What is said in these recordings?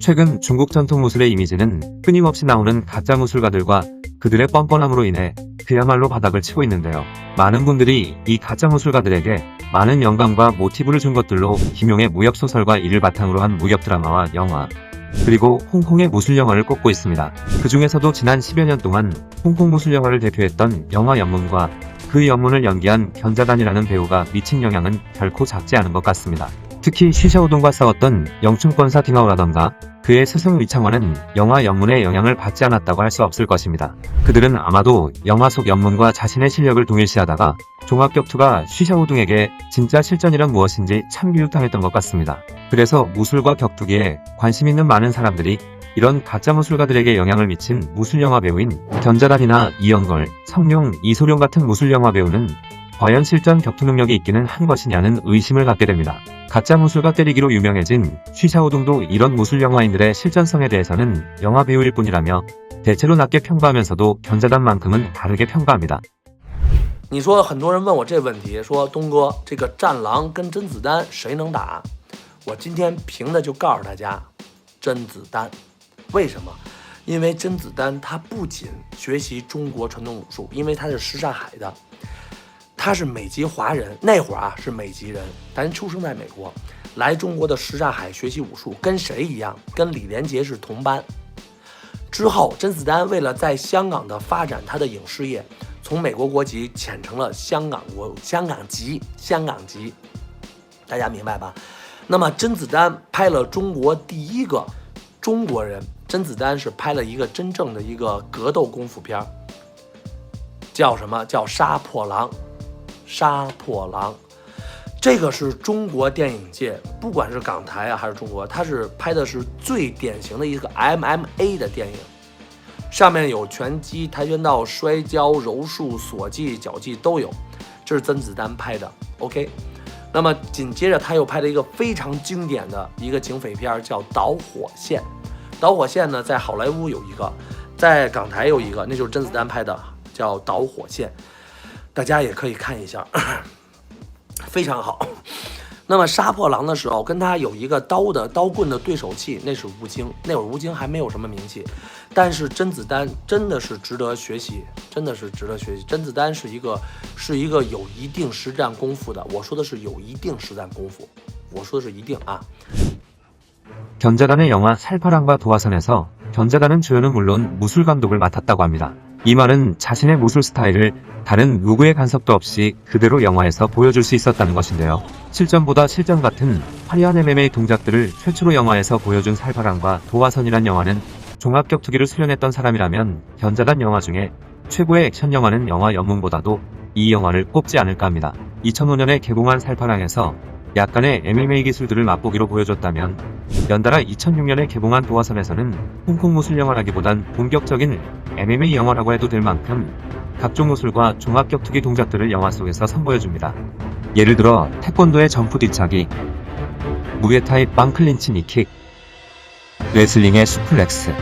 최근 중국 전통 무술의 이미지는 끊임없이 나오는 가짜 무술가들과 그들의 뻔뻔함으로 인해 그야말로 바닥을 치고 있는데요. 많은 분들이 이 가짜 무술가들에게 많은 영감과 모티브를 준 것들로 김용의 무협소설과 이를 바탕으로 한 무협드라마와 영화, 그리고 홍콩의 무술영화를 꼽고 있습니다. 그 중에서도 지난 10여 년 동안 홍콩 무술영화를 대표했던 영화 연문과 그 연문을 연기한 견자단이라는 배우가 미친 영향은 결코 작지 않은 것 같습니다. 특히 쉬샤오동과 싸웠던 영춘권사 딩하오라던가 그의 스승 위창원은 영화 연문의 영향을 받지 않았다고 할 수 없을 것입니다. 그들은 아마도 영화 속 연문과 자신의 실력을 동일시하다가 종합격투가 쉬샤오동에게 진짜 실전이란 무엇인지 참 교육당했던 것 같습니다. 그래서 무술과 격투기에 관심 있는 많은 사람들이 이런 가짜 무술가들에게 영향을 미친 무술영화 배우인 견자단이나 이영걸, 성룡, 이소룡 같은 무술영화 배우는 과연 실전 격투 능력이 있기는 한 것이냐는 의심을 갖게 됩니다. 가짜 무술가 때리기로 유명해진 쉬샤오동도 이런 무술영화인들의 실전성에 대해서는 영화 배우일 뿐이라며 대체로 낮게 평가하면서도 견자단만큼은 다르게 평가합니다. 你说很多人问我这问题，说东哥，这个战狼跟甄子丹谁能打？我今天凭的就告诉大家，甄子丹。为什么？因为甄子丹他不仅学习中国传统武术，因为他是什刹海的。他是美籍华人，那会儿啊是美籍人，咱出生在美国，来中国的什刹海学习武术，跟谁一样？跟李连杰是同班。之后，甄子丹为了在香港的发展他的影视业，从美国国籍遣成了香港籍，大家明白吧？那么甄子丹拍了中国第一个中国人，甄子丹是拍了一个真正的一个格斗功夫片，叫什么？叫杀破狼。杀破狼，这个是中国电影界，不管是港台啊还是中国，它是拍的是最典型的一个 MMA 的电影，上面有拳击、跆拳道、摔跤、柔术、锁技、脚技都有，这是甄子丹拍的。OK， 那么紧接着他又拍了一个非常经典的一个警匪片，叫《导火线》。导火线呢，在好莱坞有一个，在港台有一个，那就是甄子丹拍的，叫《导火线》。大家也可以看一下，非常好。那么杀破狼的时候，跟他有一个刀棍的对手戏，那是吴京。那会儿吴京还没有什么名气，但是甄子丹真的是值得学习，真的是值得学习。甄子丹是一个有一定实战功夫的，我说的是有一定实战功夫，我说的是一定啊。 견자단의 영화 살파랑과 도화선에서 견자단은 주연은 물론 무술 감독을 맡았다고 합니다. 이 말은 자신의 무술 스타일을 다른 누구의 간섭도 없이 그대로 영화에서 보여줄 수 있었다는 것인데요. 실전보다 실전 같은 화려한 MMA 동작들을 최초로 영화에서 보여준 살파랑과 도화선이란 영화는 종합격투기를 수련했던 사람이라면 견자단 영화 중에 최고의 액션 영화는 영화 연문보다도 이 영화를 꼽지 않을까 합니다. 2005년에 개봉한 살파랑에서 약간의 MMA 기술들을 맛보기로 보여줬다면 연달아 2006년에 개봉한 도화선에서는 홍콩 무술 영화라기보단 본격적인 MMA 영화라고 해도 될 만큼 각종 무술과 종합격투기 동작들을 영화 속에서 선보여줍니다. 예를 들어 태권도의 점프 뒤차기, 무에타이 빵 클린치 니킥, 레슬링의 수플렉스,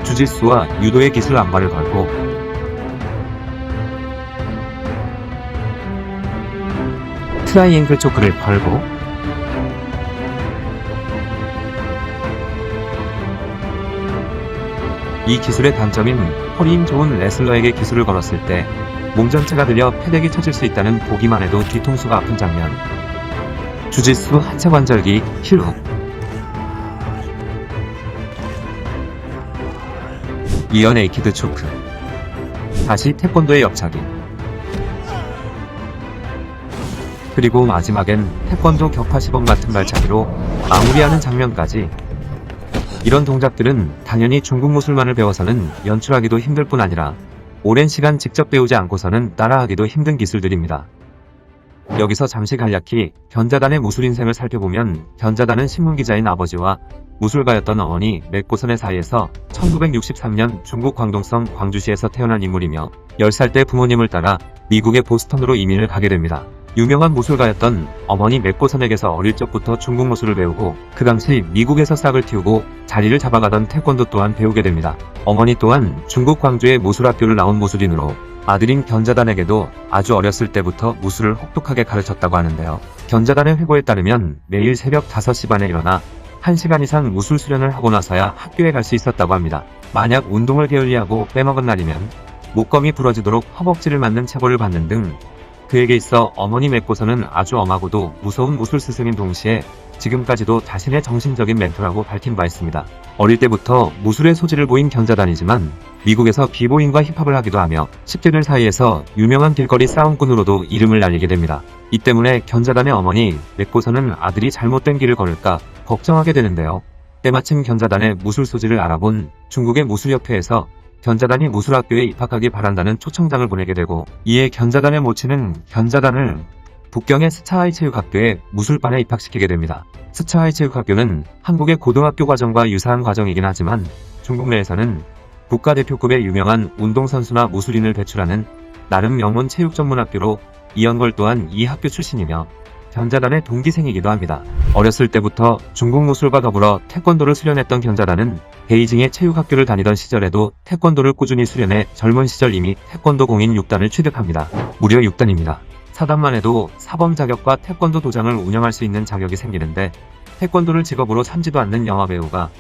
주짓수와 유도의 기술 안발을 걸고 트라이앵글 초크를 걸고 이 기술의 단점인 허리 힘 좋은 레슬러에게 기술을 걸었을 때 몸 전체가 들려 패대기 쳐질 수 있다는 보기만 해도 뒤통수가 아픈 장면. 주짓수 하체 관절기 힐훅. 이어 네이키드 초크. 다시 태권도의 옆차기. 그리고 마지막엔 태권도 격파 시범 같은 발차기로 마무리하는 장면까지. 이런 동작들은 당연히 중국 무술만을 배워서는 연출하기도 힘들 뿐 아니라 오랜 시간 직접 배우지 않고서는 따라하기도 힘든 기술들입니다. 여기서 잠시 간략히 견자단의 무술 인생을 살펴보면 견자단은 신문기자인 아버지와 무술가였던 어머니 맥고선의 사이에서 1963년 중국 광동성 광주시에서 태어난 인물이며 10살 때 부모님을 따라 미국의 보스턴으로 이민을 가게 됩니다. 유명한 무술가였던 어머니 맥고선에게서 어릴 적부터 중국 무술을 배우고 그 당시 미국에서 싹을 틔우고 자리를 잡아가던 태권도 또한 배우게 됩니다. 어머니 또한 중국 광주의 무술학교를 나온 무술인으로 아들인 견자단에게도 아주 어렸을 때부터 무술을 혹독하게 가르쳤다고 하는데요. 견자단의 회고에 따르면 매일 새벽 5시 반에 일어나 1시간 이상 무술 수련을 하고 나서야 학교에 갈 수 있었다고 합니다. 만약 운동을 게을리하고 빼먹은 날이면 목검이 부러지도록 허벅지를 맞는 체벌을 받는 등 그에게 있어 어머니 맺고서는 아주 엄하고도 무서운 무술 스승인 동시에 지금까지도 자신의 정신적인 멘토라고 밝힌 바 있습니다. 어릴 때부터 무술의 소질을 보인 견자단이지만 미국에서 비보잉과 힙합을 하기도 하며 10대들 사이에서 유명한 길거리 싸움꾼으로도 이름을 날리게 됩니다. 이 때문에 견자단의 어머니 맺고서는 아들이 잘못된 길을 걸을까 걱정하게 되는데요. 때마침 견자단의 무술 소질을 알아본 중국의 무술협회에서 견자단이 무술학교에 입학하기 바란다는 초청장을 보내게 되고, 이에 견자단의 모친은 견자단을 북경의 스차하이 체육학교에 무술반에 입학시키게 됩니다. 스차하이 체육학교는 한국의 고등학교 과정과 유사한 과정이긴 하지만 중국 내에서는 국가대표급의 유명한 운동선수나 무술인을 배출하는 나름 명문 체육 전문학교로 이연걸 또한 이 학교 출신이며 견자단의 동기생이기도 합니다. 어렸을 때부터 중국 무술과 더불어 태권도를 수련했던 견자단은 베이징의 체육학교를 다니던 시절에도 태권도를 꾸준히 수련해 젊은 시절 이미 태권도 공인 6단을 취득합니다. 무려 6단입니다. 사단만 해도 사범 자격과 태권도 도장을 운영할 수 있는 자격이 생기는데, 태권도를 직업으로 삼지도 않는 영화배우가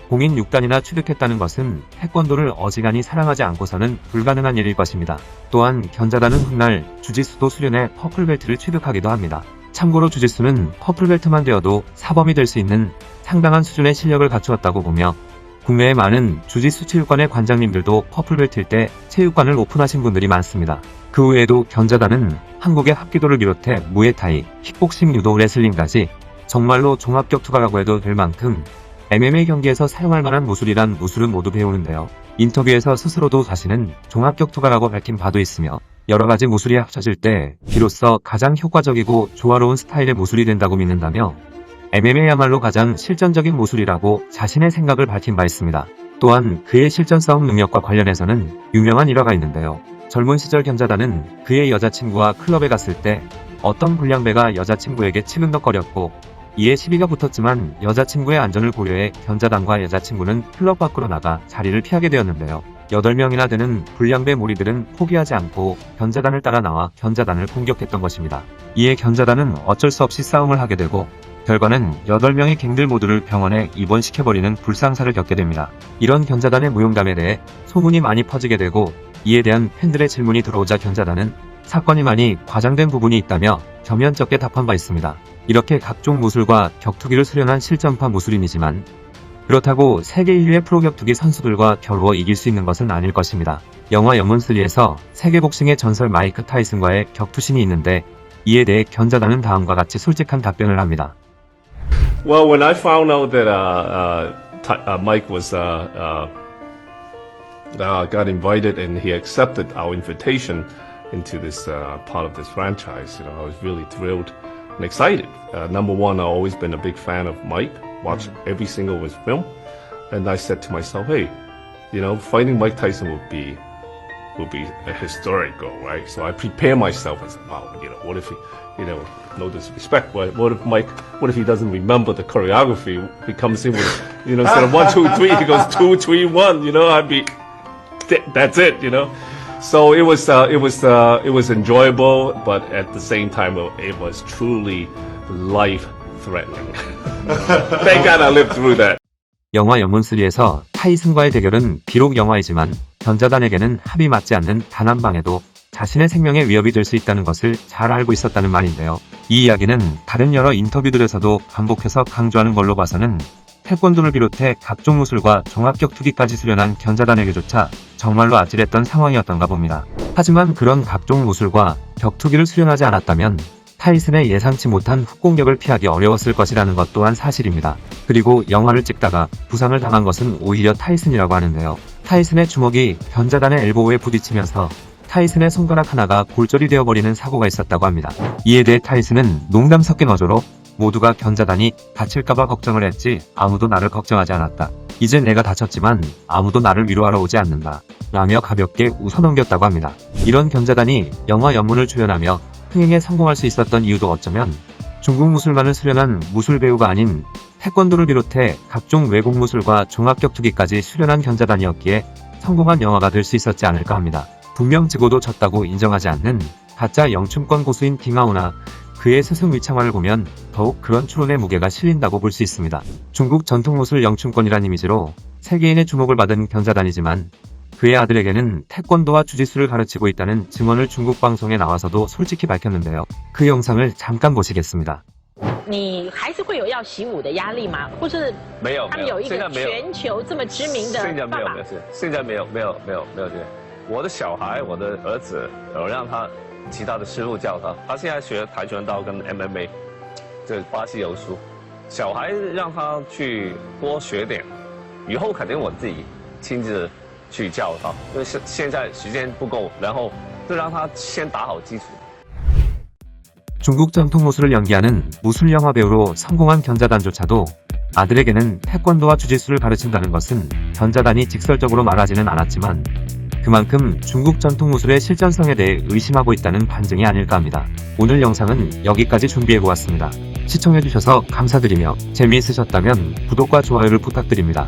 공인 6단이나 취득했다는 것은 태권도를 어지간히 사랑하지 않고서는 불가능한 일일 것입니다. 또한 견자단은 훗날 주짓수도 수련해 퍼플벨트를 취득하기도 합니다. 참고로 주짓수는 퍼플벨트만 되어도 사범이 될 수 있는 상당한 수준의 실력을 갖추었다고 보며, 국내의 많은 주짓수 체육관의 관장님들도 퍼플벨트일 때 체육관을 오픈하신 분들이 많습니다. 그 외에도 견자단은 한국의 합기도를 비롯해 무에타이, 킥복싱, 유도, 레슬링까지 정말로 종합격투가라고 해도 될 만큼 MMA 경기에서 사용할 만한 무술이란 무술은 모두 배우는데요. 인터뷰에서 스스로도 자신은 종합격투가라고 밝힌 바도 있으며, 여러가지 무술이 합쳐질 때 비로소 가장 효과적이고 조화로운 스타일의 무술이 된다고 믿는다며 MMA야말로 가장 실전적인 무술이라고 자신의 생각을 밝힌 바 있습니다. 또한 그의 실전 싸움 능력과 관련해서는 유명한 일화가 있는데요. 젊은 시절 견자단은 그의 여자친구와 클럽에 갔을 때 어떤 불량배가 여자친구에게 치근덕거렸고, 이에 시비가 붙었지만 여자친구의 안전을 고려해 견자단과 여자친구는 클럽 밖으로 나가 자리를 피하게 되었는데요. 8명이나 되는 불량배 무리들은 포기하지 않고 견자단을 따라 나와 견자단을 공격했던 것입니다. 이에 견자단은 어쩔 수 없이 싸움을 하게 되고, 결과는 8명의 갱들 모두를 병원에 입원시켜버리는 불상사를 겪게 됩니다. 이런 견자단의 무용담에 대해 소문이 많이 퍼지게 되고, 이에 대한 팬들의 질문이 들어오자 견자단은 사건이 많이 과장된 부분이 있다며 겸연쩍게 답한 바 있습니다. 이렇게 각종 무술과 격투기를 수련한 실전파 무술인이지만 그렇다고 세계 인류의 프로격투기 선수들과 겨루어 이길 수 있는 것은 아닐 것입니다. 영화 영문3에서 세계 복싱의 전설 마이크 타이슨과의 격투신이 있는데, 이에 대해 견자단은 다음과 같이 솔직한 답변을 합니다. Well, when I found out that Mike was got invited and he accepted our invitation into this part of this franchise, I was really thrilled and excited. Number one, I've always been a big fan of Mike, watched every single of his film, and I said to myself, hey, fighting Mike Tyson would be a historic goal, right? So I prepare myself as, wow, what if he, no disrespect, but what if he doesn't remember the choreography? He comes in with, instead of 1, 2, 3, he goes 2, 3, 1, I'd be, that's it, So it was enjoyable, but at the same time, it was truly life-threatening. Thank God I lived through that. 영화 영문3에서 타이슨과의 대결은 비록 영화이지만 견자단에게는 합이 맞지 않는 단 한 방에도 자신의 생명에 위협이 될 수 있다는 것을 잘 알고 있었다는 말인데요. 이 이야기는 다른 여러 인터뷰들에서도 반복해서 강조하는 걸로 봐서는 태권도를 비롯해 각종 무술과 종합격투기까지 수련한 견자단에게조차 정말로 아찔했던 상황이었던가 봅니다. 하지만 그런 각종 무술과 격투기를 수련하지 않았다면 타이슨의 예상치 못한 훅공격을 피하기 어려웠을 것이라는 것 또한 사실입니다. 그리고 영화를 찍다가 부상을 당한 것은 오히려 타이슨이라고 하는데요. 타이슨의 주먹이 견자단의 엘보우에 부딪히면서 타이슨의 손가락 하나가 골절이 되어버리는 사고가 있었다고 합니다. 이에 대해 타이슨은 농담 섞인 어조로 모두가 견자단이 다칠까봐 걱정을 했지 아무도 나를 걱정하지 않았다. 이제 내가 다쳤지만 아무도 나를 위로하러 오지 않는다. 라며 가볍게 웃어넘겼다고 합니다. 이런 견자단이 영화 연문을 주연하며 흥행에 성공할 수 있었던 이유도 어쩌면 중국 무술만을 수련한 무술 배우가 아닌 태권도를 비롯해 각종 외국 무술과 종합격투기까지 수련한 견자단이었기에 성공한 영화가 될 수 있었지 않을까 합니다. 분명 지고도 졌다고 인정하지 않는 가짜 영춘권 고수인 딩하오나 그의 스승 위창화를 보면 더욱 그런 추론의 무게가 실린다고 볼 수 있습니다. 중국 전통무술 영춘권이란 이미지로 세계인의 주목을 받은 견자단이지만 그의 아들에게는 태권도와 주짓수를 가르치고 있다는 증언을 중국 방송에 나와서도 솔직히 밝혔는데요. 그 영상을 잠깐 보시겠습니다. 你还是会有要习武的压力吗？或是没有，他们有一个现在没有，全球这么知名的现在没有，爸爸没有，现在没有这个。我的小孩，我的儿子，有让他其他的师傅教他，他现在学跆拳道跟 MMA， 这巴西柔术。小孩让他去多学点，以后肯定我自己亲自去教他，因为现在时间不够，然后就让他先打好基础。 중국 전통 무술을 연기하는 무술 영화 배우로 성공한 견자단조차도 아들에게는 태권도와 주짓수를 가르친다는 것은 견자단이 직설적으로 말하지는 않았지만 그만큼 중국 전통 무술의 실전성에 대해 의심하고 있다는 반증이 아닐까 합니다. 오늘 영상은 여기까지 준비해보았습니다. 시청해주셔서 감사드리며 재미있으셨다면 구독과 좋아요를 부탁드립니다.